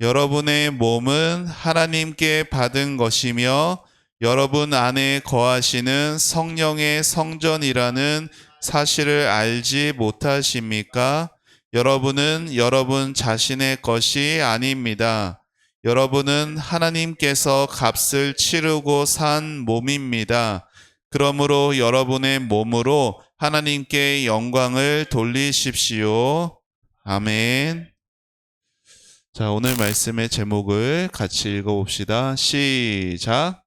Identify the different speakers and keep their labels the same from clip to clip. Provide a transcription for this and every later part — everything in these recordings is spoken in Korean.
Speaker 1: 여러분의 몸은 하나님께 받은 것이며 여러분 안에 거하시는 성령의 성전이라는 사실을 알지 못하십니까? 여러분은 여러분 자신의 것이 아닙니다. 여러분은 하나님께서 값을 치르고 산 몸입니다. 그러므로 여러분의 몸으로 하나님께 영광을 돌리십시오. 아멘. 자, 오늘 말씀의 제목을 같이 읽어봅시다. 시작.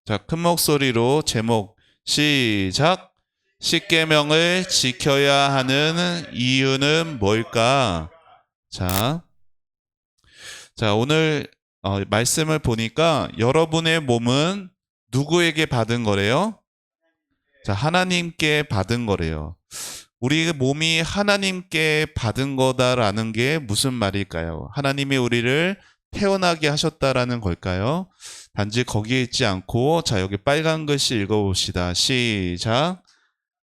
Speaker 1: 자, 큰 목소리로 제목 시작. 십계명을 지켜야 하는 이유는 뭘까? 자, 오늘 말씀을 보니까 여러분의 몸은 누구에게 받은 거래요? 자, 하나님께 받은 거래요. 우리 몸이 하나님께 받은 거다라는 게 무슨 말일까요? 하나님이 우리를 태어나게 하셨다라는 걸까요? 단지 거기에 있지 않고, 자, 여기 빨간 글씨 읽어봅시다. 시작.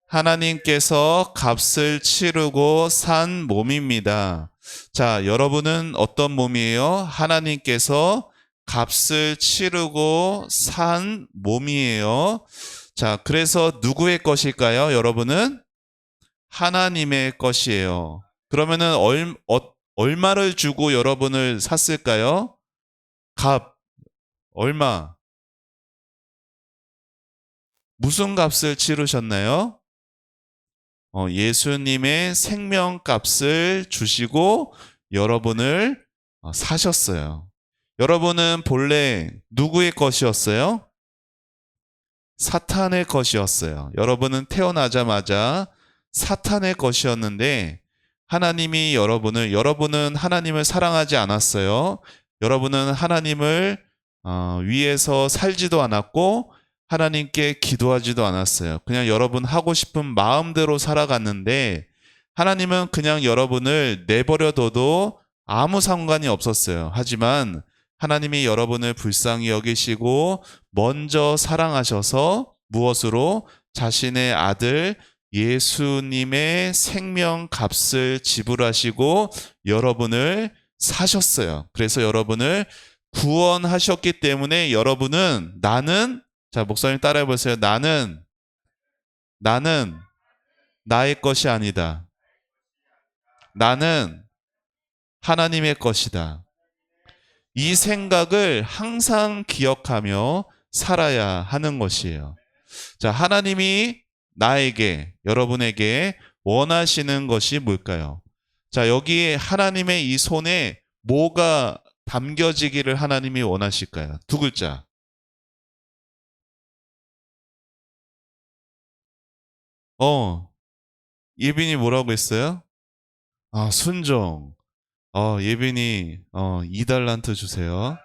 Speaker 1: 하나님께서 값을 치르고 산 몸입니다. 자, 여러분은 어떤 몸이에요? 하나님께서 값을 치르고 산 몸이에요. 자, 그래서 누구의 것일까요? 여러분은 하나님의 것이에요. 그러면은 얼마를 주고 여러분을 샀을까요? 값. 얼마? 무슨 값을 치르셨나요? 예수님의 생명값을 주시고 여러분을 사셨어요. 여러분은 본래 누구의 것이었어요? 사탄의 것이었어요. 여러분은 태어나자마자 사탄의 것이었는데 하나님이 여러분은 하나님을 사랑하지 않았어요. 여러분은 하나님을 위해서 살지도 않았고 하나님께 기도하지도 않았어요. 그냥 여러분 하고 싶은 마음대로 살아갔는데 하나님은 그냥 여러분을 내버려둬도 아무 상관이 없었어요. 하지만 하나님이 여러분을 불쌍히 여기시고 먼저 사랑하셔서 무엇으로? 자신의 아들 예수님의 생명값을 지불하시고 여러분을 사셨어요. 그래서 여러분을 구원하셨기 때문에 여러분은 자, 목사님 따라해 보세요. 나는 나의 것이 아니다. 나는 하나님의 것이다. 이 생각을 항상 기억하며 살아야 하는 것이에요. 자, 하나님이 여러분에게 원하시는 것이 뭘까요? 자, 여기 하나님의 이 손에 뭐가 담겨지기를 하나님이 원하실까요? 두 글자. 예빈이 뭐라고 했어요? 순종. 예빈이 2달란트 주세요.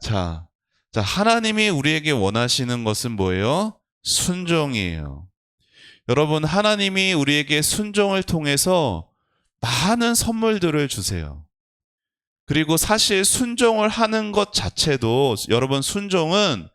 Speaker 1: 자, 하나님이 우리에게 원하시는 것은 뭐예요? 순종이에요. 여러분, 하나님이 우리에게 순종을 통해서 많은 선물들을 주세요. 그리고 사실 순종을 하는 것 자체도, 여러분, 순종은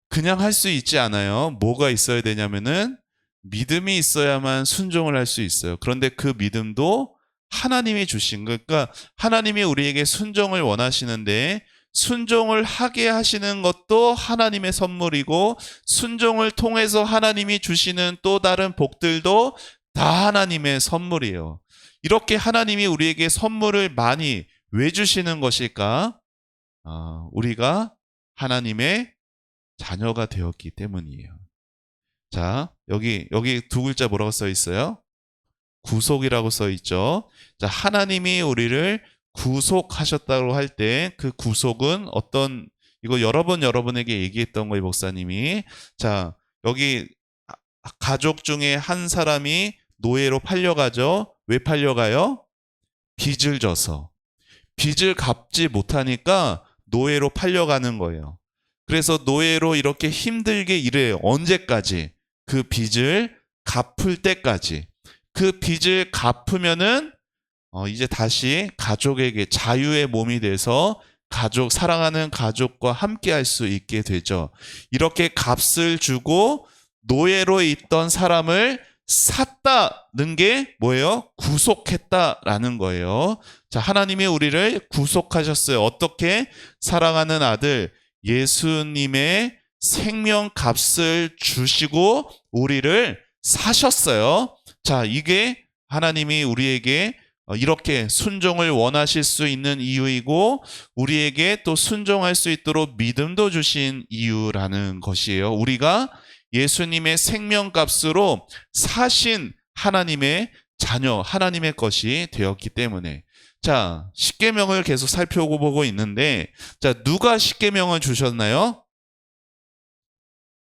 Speaker 1: 그냥 할 수 있지 않아요. 뭐가 있어야 되냐면은 믿음이 있어야만 순종을 할 수 있어요. 그런데 그 믿음도 하나님이 주신 거. 그러니까 하나님이 우리에게 순종을 원하시는데 순종을 하게 하시는 것도 하나님의 선물이고 순종을 통해서 하나님이 주시는 또 다른 복들도 다 하나님의 선물이에요. 이렇게 하나님이 우리에게 선물을 많이 왜 주시는 것일까? 우리가 하나님의 자녀가 되었기 때문이에요. 자, 여기 두 글자 뭐라고 써 있어요? 구속이라고 써 있죠. 자, 하나님이 우리를 구속하셨다고 할 때 그 구속은 이거 여러분에게 얘기했던 거예요, 목사님이. 자, 여기 가족 중에 한 사람이 노예로 팔려가죠. 왜 팔려가요? 빚을 져서. 빚을 갚지 못하니까 노예로 팔려가는 거예요. 그래서 노예로 이렇게 힘들게 일해요. 언제까지? 그 빚을 갚을 때까지. 그 빚을 갚으면은 이제 다시 가족에게 자유의 몸이 돼서 사랑하는 가족과 함께 할 수 있게 되죠. 이렇게 값을 주고 노예로 있던 사람을 샀다는 게 뭐예요? 구속했다라는 거예요. 자, 하나님이 우리를 구속하셨어요. 어떻게? 사랑하는 아들 예수님의 생명값을 주시고 우리를 사셨어요. 자, 이게 하나님이 우리에게 이렇게 순종을 원하실 수 있는 이유이고 우리에게 또 순종할 수 있도록 믿음도 주신 이유라는 것이에요. 우리가 예수님의 생명값으로 사신 하나님의 자녀, 하나님의 것이 되었기 때문에. 자, 십계명을 계속 살펴보고 있는데, 자, 누가 십계명을 주셨나요?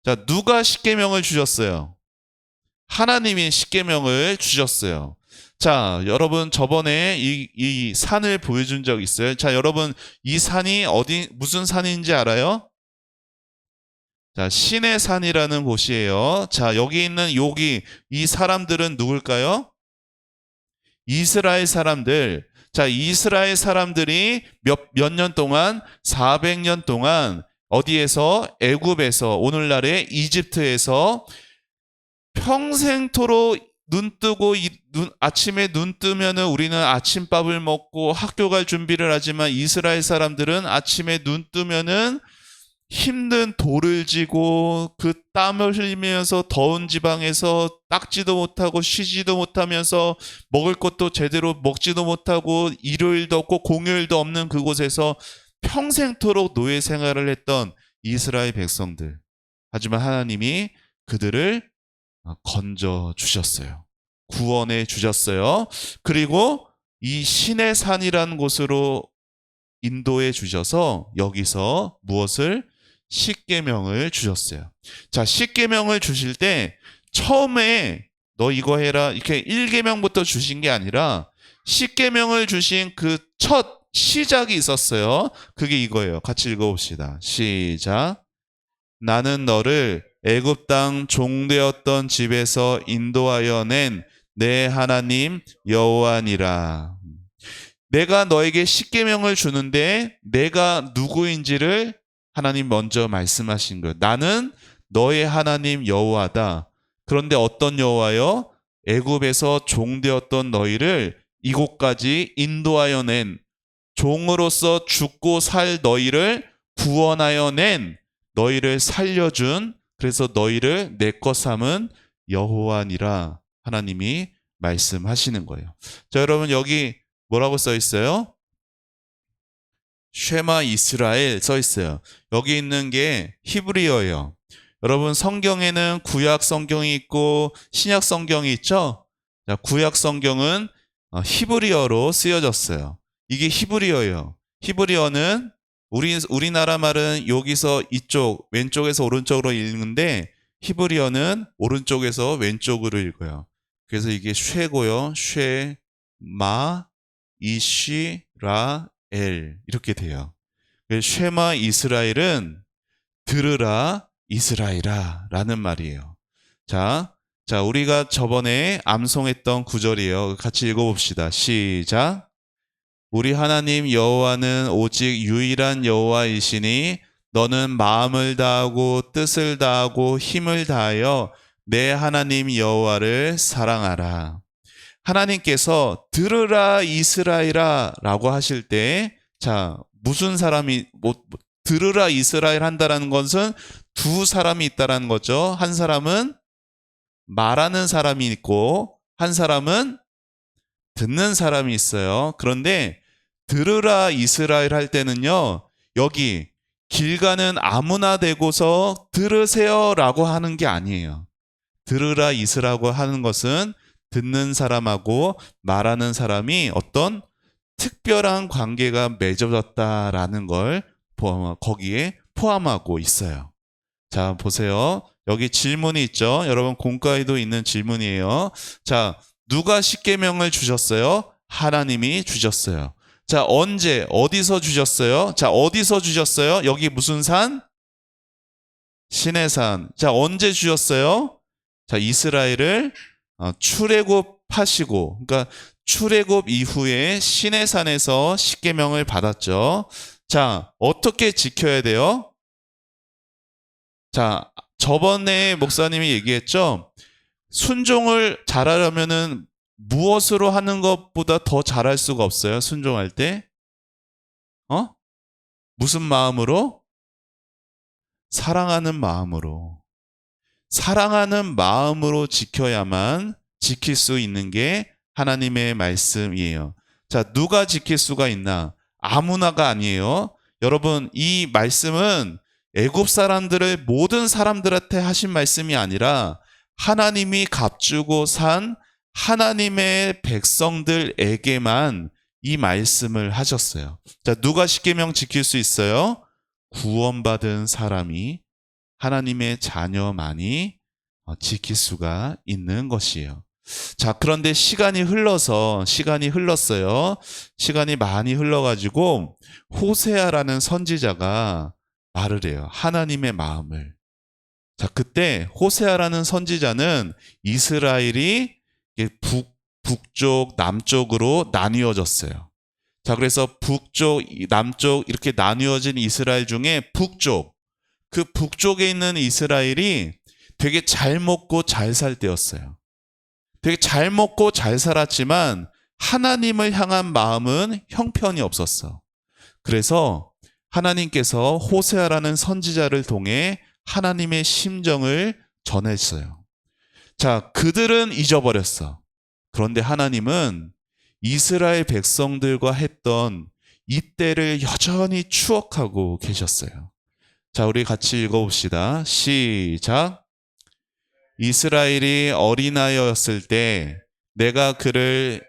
Speaker 1: 자, 누가 십계명을 주셨어요? 하나님이 십계명을 주셨어요. 자, 여러분 저번에 이 산을 보여준 적 있어요? 자, 여러분 이 산이 무슨 산인지 알아요? 자, 신의 산이라는 곳이에요. 자, 여기 있는 이 사람들은 누굴까요? 이스라엘 사람들. 자, 이스라엘 사람들이 몇 년 동안 400년 동안 어디에서? 애굽에서, 오늘날의 이집트에서 평생토록 아침에 눈 뜨면은 우리는 아침밥을 먹고 학교 갈 준비를 하지만 이스라엘 사람들은 아침에 눈 뜨면은 힘든 돌을 지고 그 땀을 흘리면서 더운 지방에서 닦지도 못하고 쉬지도 못하면서 먹을 것도 제대로 먹지도 못하고 일요일도 없고 공휴일도 없는 그곳에서 평생토록 노예 생활을 했던 이스라엘 백성들. 하지만 하나님이 그들을 건져 주셨어요. 구원해 주셨어요. 그리고 이 신의 산이라는 곳으로 인도해 주셔서 여기서 무엇을? 십계명을 주셨어요. 자, 십계명을 주실 때 처음에 너 이거 해라 이렇게 1계명부터 주신 게 아니라 십계명을 주신 그 첫 시작이 있었어요. 그게 이거예요. 같이 읽어봅시다. 시작. 나는 너를 애굽 땅 종되었던 집에서 인도하여 낸 내 하나님 여호와니라. 내가 너에게 십계명을 주는데 내가 누구인지를 하나님 먼저 말씀하신 거예요. 나는 너의 하나님 여호와다. 그런데 어떤 여호와요? 애굽에서 종되었던 너희를 이곳까지 인도하여 낸, 종으로서 죽고 살 너희를 구원하여 낸, 너희를 살려준, 그래서 너희를 내 것 삼은 여호와니라 하나님이 말씀하시는 거예요. 자, 여러분 여기 뭐라고 써 있어요? 쉐마 이스라엘 써 있어요. 여기 있는 게 히브리어예요. 여러분 성경에는 구약 성경이 있고 신약 성경이 있죠? 자, 구약 성경은 히브리어로 쓰여졌어요. 이게 히브리어예요. 히브리어는 우리나라 말은 여기서 이쪽, 왼쪽에서 오른쪽으로 읽는데 히브리어는 오른쪽에서 왼쪽으로 읽어요. 그래서 이게 쉐고요. 쉐, 마, 이시, 라, 엘 이렇게 돼요. 쉐마 이스라엘은 들으라 이스라엘아 라는 말이에요. 자, 우리가 저번에 암송했던 구절이에요. 같이 읽어봅시다. 시작. 우리 하나님 여호와는 오직 유일한 여호와이시니 너는 마음을 다하고 뜻을 다하고 힘을 다하여 내 하나님 여호와를 사랑하라. 하나님께서 들으라 이스라엘아 라고 하실 때, 자, 무슨 사람이, 들으라 이스라엘 한다라는 것은 두 사람이 있다라는 거죠. 한 사람은 말하는 사람이 있고, 한 사람은 듣는 사람이 있어요. 그런데 들으라 이스라엘 할 때는요, 여기 길 가는 아무나 되고서 들으세요 라고 하는 게 아니에요. 들으라 이스라고 하는 것은 듣는 사람하고 말하는 사람이 어떤 특별한 관계가 맺어졌다라는 걸 거기에 포함하고 있어요. 자, 보세요. 여기 질문이 있죠. 여러분 공과에도 있는 질문이에요. 자, 누가 십계명을 주셨어요? 하나님이 주셨어요. 자, 언제 어디서 주셨어요? 자, 어디서 주셨어요? 여기 무슨 산? 신의 산. 자, 언제 주셨어요? 자, 이스라엘을 출애굽하시고, 그러니까 출애굽 이후에 신의 산에서 십계명을 받았죠. 자, 어떻게 지켜야 돼요? 자, 저번에 목사님이 얘기했죠. 순종을 잘하려면은 무엇으로 하는 것보다 더 잘할 수가 없어요. 순종할 때. 무슨 마음으로? 사랑하는 마음으로. 사랑하는 마음으로 지켜야만 지킬 수 있는 게 하나님의 말씀이에요. 자, 누가 지킬 수가 있나? 아무나가 아니에요. 여러분, 이 말씀은 애굽 사람들을 모든 사람들한테 하신 말씀이 아니라 하나님이 값주고 산 하나님의 백성들에게만 이 말씀을 하셨어요. 자, 누가 십계명 지킬 수 있어요? 구원받은 사람이, 하나님의 자녀만이 지킬 수가 있는 것이에요. 자, 그런데 시간이 흘렀어요. 시간이 많이 흘러가지고 호세아라는 선지자가 말을 해요. 하나님의 마음을. 자, 그때 호세아라는 선지자는 이스라엘이 북쪽, 남쪽으로 나뉘어졌어요. 자, 그래서 북쪽, 남쪽 이렇게 나뉘어진 이스라엘 중에 그 북쪽에 있는 이스라엘이 되게 잘 먹고 잘 살 때였어요. 되게 잘 먹고 잘 살았지만 하나님을 향한 마음은 형편이 없었어. 그래서 하나님께서 호세아라는 선지자를 통해 하나님의 심정을 전했어요. 자, 그들은 잊어버렸어. 그런데 하나님은 이스라엘 백성들과 했던 이때를 여전히 추억하고 계셨어요. 자, 우리 같이 읽어봅시다. 시작. 이스라엘이 어린아이였을 때 내가 그를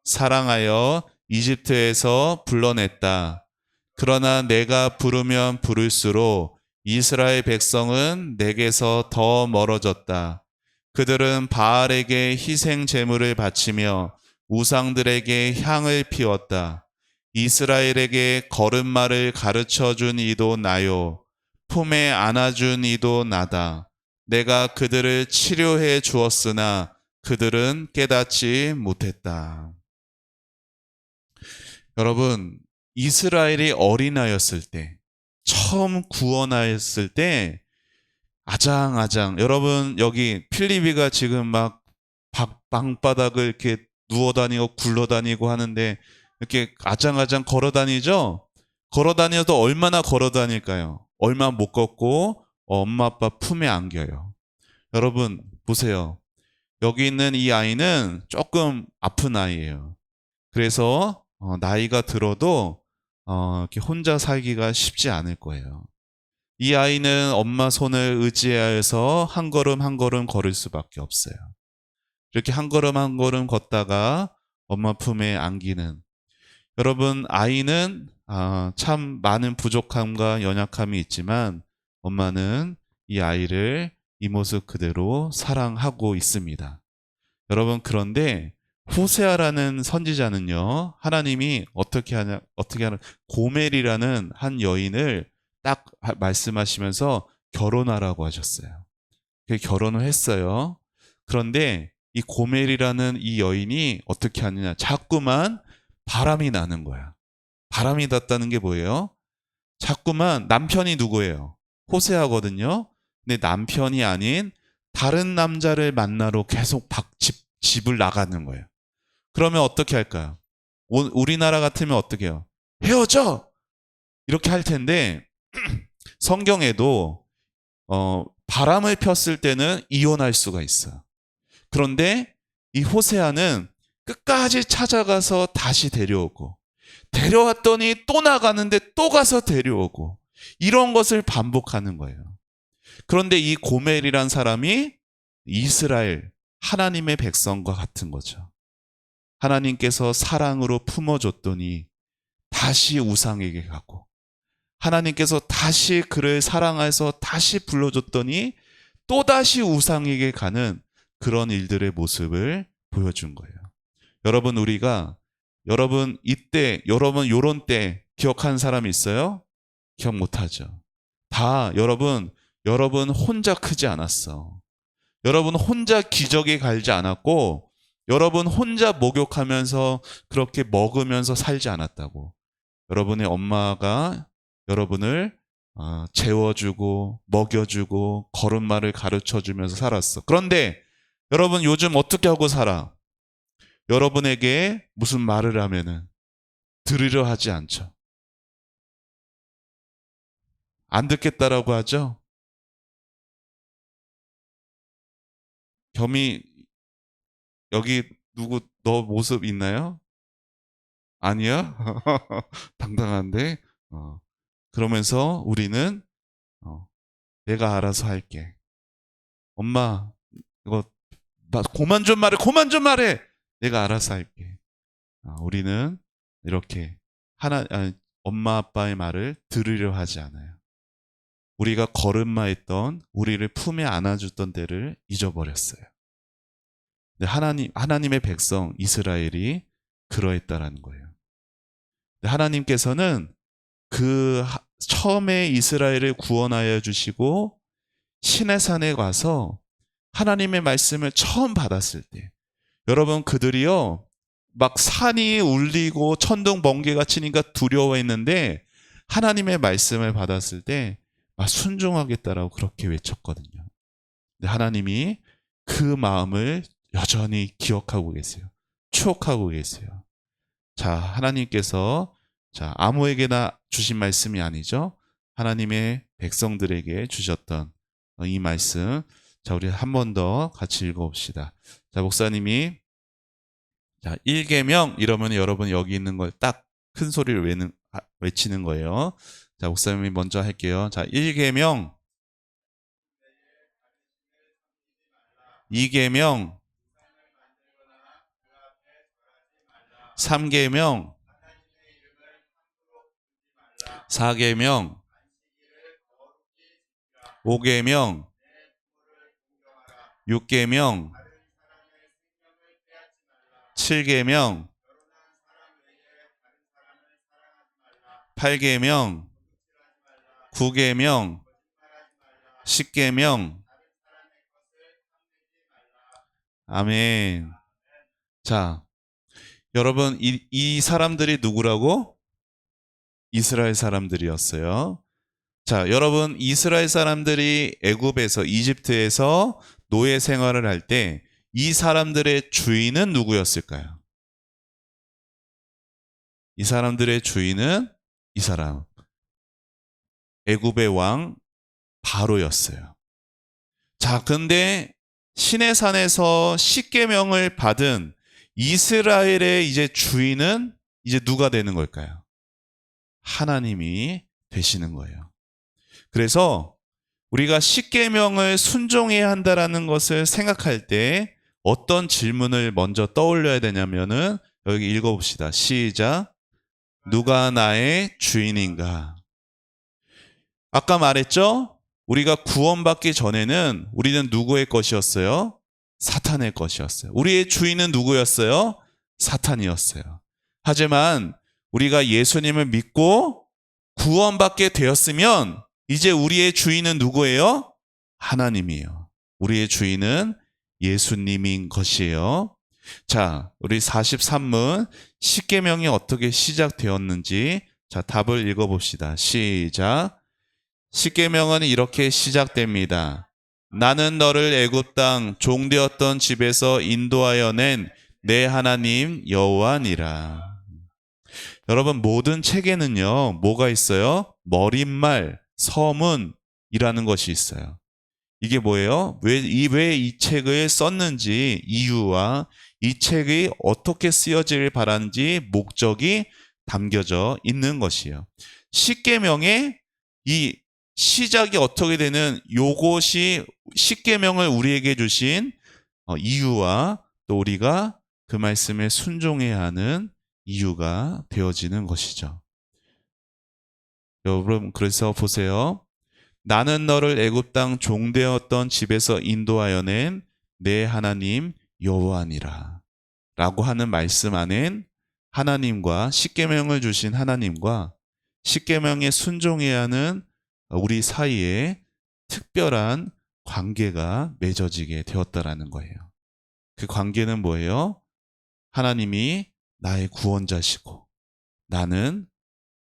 Speaker 1: 사랑하여 이집트에서 불러냈다. 그러나 내가 부르면 부를수록 이스라엘 백성은 내게서 더 멀어졌다. 그들은 바알에게 희생 제물을 바치며 우상들에게 향을 피웠다. 이스라엘에게 걸음마를 가르쳐준 이도 나요. 품에 안아준 이도 나다. 내가 그들을 치료해 주었으나 그들은 깨닫지 못했다. 여러분, 이스라엘이 어린아이였을 때, 처음 구원하였을 때 아장아장, 여러분 여기 필리비가 지금 막 방바닥을 이렇게 누워다니고 굴러다니고 하는데 이렇게 아장아장 걸어다니죠? 걸어다녀도 얼마나 걸어다닐까요? 얼마 못 걷고 엄마 아빠 품에 안겨요. 여러분 보세요. 여기 있는 이 아이는 조금 아픈 아이예요. 그래서 나이가 들어도 이렇게 혼자 살기가 쉽지 않을 거예요. 이 아이는 엄마 손을 의지하여서 한 걸음 한 걸음 걸을 수밖에 없어요. 이렇게 한 걸음 한 걸음 걷다가 엄마 품에 안기는, 여러분 아이는 참 많은 부족함과 연약함이 있지만 엄마는 이 아이를 이 모습 그대로 사랑하고 있습니다. 여러분, 그런데 호세아라는 선지자는요, 하나님이 어떻게 하냐 고멜이라는 한 여인을 딱 말씀하시면서 결혼하라고 하셨어요. 결혼을 했어요. 그런데 이 고멜이라는 이 여인이 어떻게 하느냐, 자꾸만 바람이 나는 거야. 바람이 났다는 게 뭐예요? 자꾸만, 남편이 누구예요? 호세아거든요. 근데 남편이 아닌 다른 남자를 만나러 계속 집을 나가는 거예요. 그러면 어떻게 할까요? 우리나라 같으면 어떻게 해요? 헤어져! 이렇게 할 텐데 성경에도 바람을 폈을 때는 이혼할 수가 있어요. 그런데 이 호세아는 끝까지 찾아가서 다시 데려오고, 데려왔더니 또 나가는데 또 가서 데려오고, 이런 것을 반복하는 거예요. 그런데 이 고멜이란 사람이 이스라엘 하나님의 백성과 같은 거죠. 하나님께서 사랑으로 품어줬더니 다시 우상에게 가고, 하나님께서 다시 그를 사랑해서 다시 불러줬더니 또다시 우상에게 가는 그런 일들의 모습을 보여준 거예요. 여러분, 여러분 이때, 여러분 요런 때 기억하는 사람이 있어요? 기억 못하죠. 다 여러분 혼자 크지 않았어. 여러분 혼자 기적에 갈지 않았고, 여러분 혼자 목욕하면서 그렇게 먹으면서 살지 않았다고. 여러분의 엄마가 여러분을 재워주고 먹여주고 걸음마를 가르쳐주면서 살았어. 그런데 여러분 요즘 어떻게 하고 살아? 여러분에게 무슨 말을 하면은 들으려 하지 않죠. 안 듣겠다라고 하죠. 겸이 여기 누구 너 모습 있나요? 아니야? 당당한데. 그러면서 우리는 내가 알아서 할게. 엄마 이거 나 그만 좀 말해. 내가 알아서 할게. 우리는 이렇게 엄마 아빠의 말을 들으려 하지 않아요. 우리가 걸음마했던 우리를 품에 안아주던 때를 잊어버렸어요. 근데 하나님의 백성 이스라엘이 그러했다라는 거예요. 근데 하나님께서는 처음에 이스라엘을 구원하여 주시고 시내산에 가서 하나님의 말씀을 처음 받았을 때, 여러분 그들이요 막 산이 울리고 천둥 번개가 치니까 두려워했는데 하나님의 말씀을 받았을 때 순종하겠다라고 그렇게 외쳤거든요. 근데 하나님이 그 마음을 여전히 기억하고 계세요. 추억하고 계세요. 자, 하나님께서 아무에게나 주신 말씀이 아니죠. 하나님의 백성들에게 주셨던 이 말씀. 자, 우리 한 번 더 같이 읽어봅시다. 자, 목사님이 1계명 이러면 여러분 여기 있는 걸 딱 큰 소리를 외치는 거예요. 자, 목사님이 먼저 할게요. 자, 1계명, 2계명, 3계명, 4계명, 5계명, 6계명, 7계명, 8계명, 9계명, 10계명. 아멘. 자, 여러분 이 사람들이 누구라고? 이스라엘 사람들이었어요. 자, 여러분 이스라엘 사람들이 애굽에서 이집트에서 노예 생활을 할 때 이 사람들의 주인은 누구였을까요? 이 사람들의 주인은 이 사람 애굽의 왕 바로였어요. 자, 근데 시내산에서 십계명을 받은 이스라엘의 이제 주인은 이제 누가 되는 걸까요? 하나님이 되시는 거예요. 그래서 우리가 십계명을 순종해야 한다라는 것을 생각할 때 어떤 질문을 먼저 떠올려야 되냐면은 여기 읽어봅시다. 시작. 누가 나의 주인인가? 아까 말했죠? 우리가 구원받기 전에는 우리는 누구의 것이었어요? 사탄의 것이었어요. 우리의 주인은 누구였어요? 사탄이었어요. 하지만 우리가 예수님을 믿고 구원받게 되었으면 이제 우리의 주인은 누구예요? 하나님이에요. 우리의 주인은 예수님인 것이에요. 자, 우리 43문 십계명이 어떻게 시작되었는지 답을 읽어봅시다. 시작. 십계명은 이렇게 시작됩니다. 나는 너를 애굽 땅 종되었던 집에서 인도하여 낸 내 하나님 여호와니라. 여러분 모든 책에는요 뭐가 있어요? 머릿말, 서문이라는 것이 있어요. 이게 뭐예요? 왜 이 책을 썼는지 이유와 이 책이 어떻게 쓰여지길 바라는지 목적이 담겨져 있는 것이에요. 십계명의 이 시작이 어떻게 되는 요것이 십계명을 우리에게 주신 이유와 또 우리가 그 말씀에 순종해야 하는 이유가 되어지는 것이죠. 여러분 그래서 보세요. 나는 너를 애굽 땅 종되었던 집에서 인도하여 낸 내 하나님 여호와니라 라고 하는 말씀 안엔 하나님과 십계명을 주신 하나님과 십계명에 순종해야 하는 우리 사이에 특별한 관계가 맺어지게 되었다라는 거예요. 그 관계는 뭐예요? 하나님이 나의 구원자시고 나는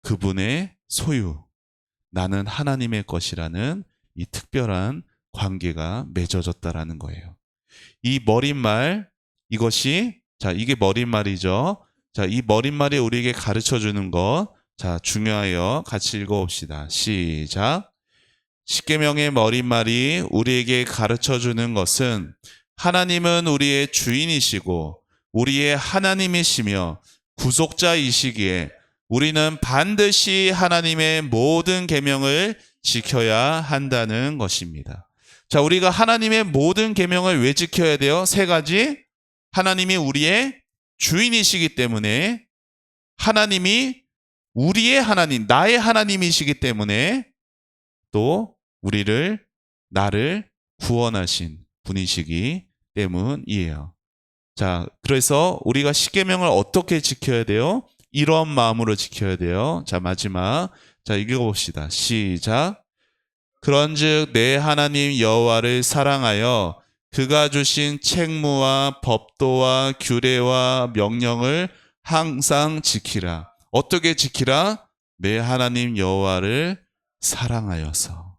Speaker 1: 그분의 소유, 나는 하나님의 것이라는 이 특별한 관계가 맺어졌다라는 거예요. 이 머릿말, 이것이, 자, 이게 머릿말이죠. 자, 이 머릿말이 우리에게 가르쳐 주는 것. 자, 중요해요. 같이 읽어봅시다. 시작. 십계명의 머릿말이 우리에게 가르쳐 주는 것은 하나님은 우리의 주인이시고 우리의 하나님이시며 구속자이시기에 우리는 반드시 하나님의 모든 계명을 지켜야 한다는 것입니다. 자, 우리가 하나님의 모든 계명을 왜 지켜야 돼요? 세 가지. 하나님이 우리의 주인이시기 때문에, 하나님이 우리의 하나님, 나의 하나님이시기 때문에, 또 나를 구원하신 분이시기 때문이에요. 자, 그래서 우리가 십계명을 어떻게 지켜야 돼요? 이런 마음으로 지켜야 돼요. 자, 마지막. 자, 읽어봅시다. 시작. 그런즉 내 하나님 여호와를 사랑하여 그가 주신 책무와 법도와 규례와 명령을 항상 지키라. 어떻게 지키라? 내 하나님 여호와를 사랑하여서.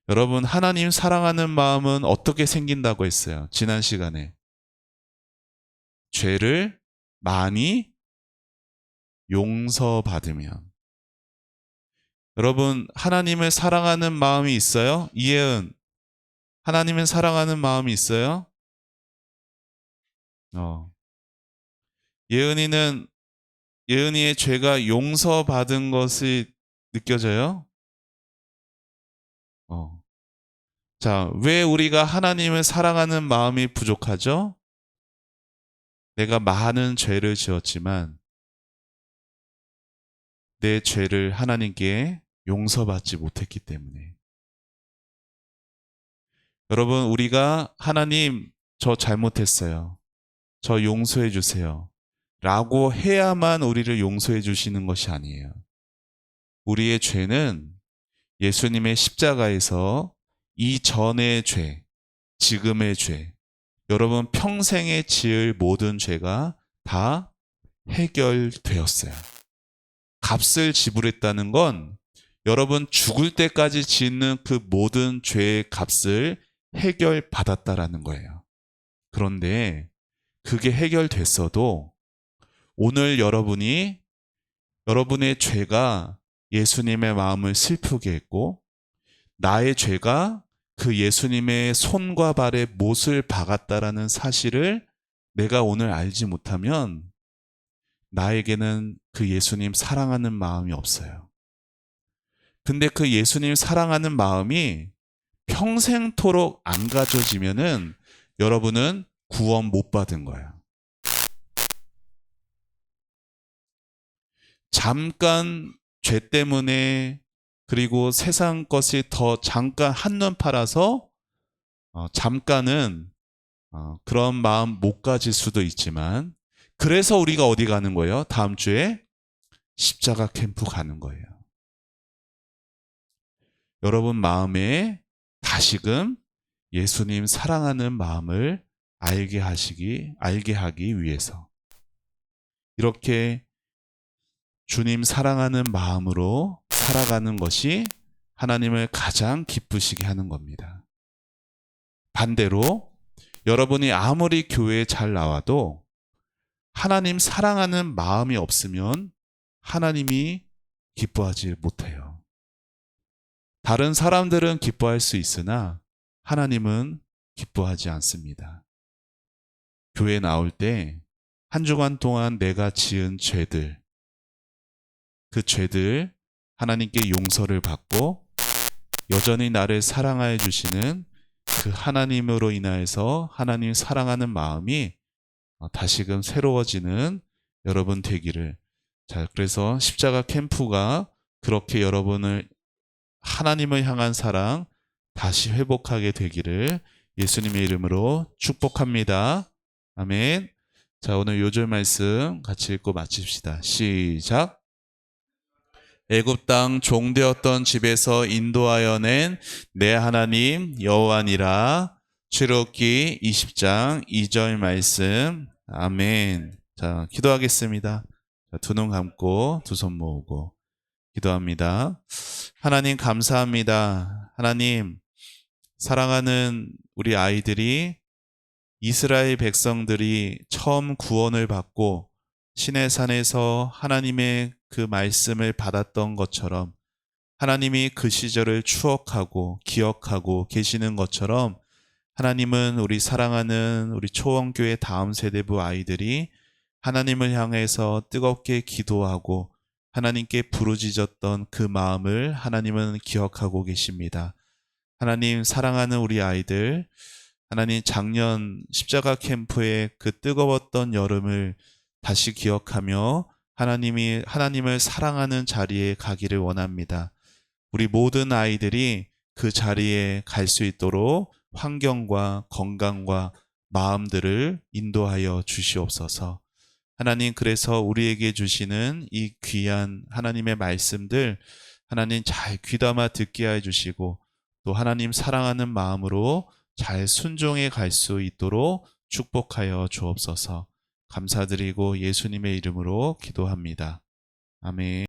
Speaker 1: 여러분, 하나님 사랑하는 마음은 어떻게 생긴다고 했어요? 지난 시간에. 죄를 많이 용서받으면. 여러분, 하나님을 사랑하는 마음이 있어요? 이혜은, 하나님을 사랑하는 마음이 있어요? 예은이의 죄가 용서받은 것이 느껴져요? 자, 왜 우리가 하나님을 사랑하는 마음이 부족하죠? 내가 많은 죄를 지었지만 내 죄를 하나님께 용서받지 못했기 때문에. 여러분, 우리가 하나님, 저 잘못했어요. 저 용서해 주세요. 라고 해야만 우리를 용서해 주시는 것이 아니에요. 우리의 죄는 예수님의 십자가에서 이전의 죄, 지금의 죄, 여러분 평생에 지을 모든 죄가 다 해결되었어요. 값을 지불했다는 건 여러분 죽을 때까지 짓는 그 모든 죄의 값을 해결받았다라는 거예요. 그런데 그게 해결됐어도 오늘 여러분의 죄가 예수님의 마음을 슬프게 했고 나의 죄가 그 예수님의 손과 발에 못을 박았다라는 사실을 내가 오늘 알지 못하면 나에게는 그 예수님 사랑하는 마음이 없어요. 근데 그 예수님 사랑하는 마음이 평생토록 안 가져지면은 여러분은 구원 못 받은 거예요. 잠깐 죄 때문에 그리고 세상 것이 더 잠깐 한눈 팔아서 잠깐은 그런 마음 못 가질 수도 있지만 그래서 우리가 어디 가는 거예요? 다음 주에 십자가 캠프 가는 거예요. 여러분 마음에 다시금 예수님 사랑하는 마음을 알게 하기 위해서 이렇게 주님 사랑하는 마음으로 살아가는 것이 하나님을 가장 기쁘시게 하는 겁니다. 반대로 여러분이 아무리 교회에 잘 나와도 하나님 사랑하는 마음이 없으면 하나님이 기뻐하지 못해요. 다른 사람들은 기뻐할 수 있으나 하나님은 기뻐하지 않습니다. 교회 나올 때 한 주간 동안 내가 지은 죄들, 그 죄들 하나님께 용서를 받고 여전히 나를 사랑하여 주시는 그 하나님으로 인하여서 하나님 사랑하는 마음이 다시금 새로워지는 여러분 되기를. 자, 그래서 십자가 캠프가 그렇게 여러분을 하나님을 향한 사랑 다시 회복하게 되기를 예수님의 이름으로 축복합니다. 아멘. 자, 오늘 요절 말씀 같이 읽고 마칩시다. 시작. 애굽 땅 종되었던 집에서 인도하여 낸 내 하나님 여호와니라. 출애굽기 20장 2절 말씀. 아멘. 자, 기도하겠습니다. 두 눈 감고 두 손 모으고 기도합니다. 하나님 감사합니다. 하나님 사랑하는 우리 아이들이 이스라엘 백성들이 처음 구원을 받고 시내산에서 하나님의 그 말씀을 받았던 것처럼 하나님이 그 시절을 추억하고 기억하고 계시는 것처럼 하나님은 우리 사랑하는 우리 초원교회 다음 세대부 아이들이 하나님을 향해서 뜨겁게 기도하고 하나님께 부르짖었던 그 마음을 하나님은 기억하고 계십니다. 하나님 사랑하는 우리 아이들, 하나님 작년 십자가 캠프의 그 뜨거웠던 여름을 다시 기억하며 하나님을 사랑하는 자리에 가기를 원합니다. 우리 모든 아이들이 그 자리에 갈 수 있도록 환경과 건강과 마음들을 인도하여 주시옵소서. 하나님, 그래서 우리에게 주시는 이 귀한 하나님의 말씀들 하나님 잘 귀담아 듣게 해 주시고 또 하나님 사랑하는 마음으로 잘 순종해 갈 수 있도록 축복하여 주옵소서. 감사드리고 예수님의 이름으로 기도합니다. 아멘.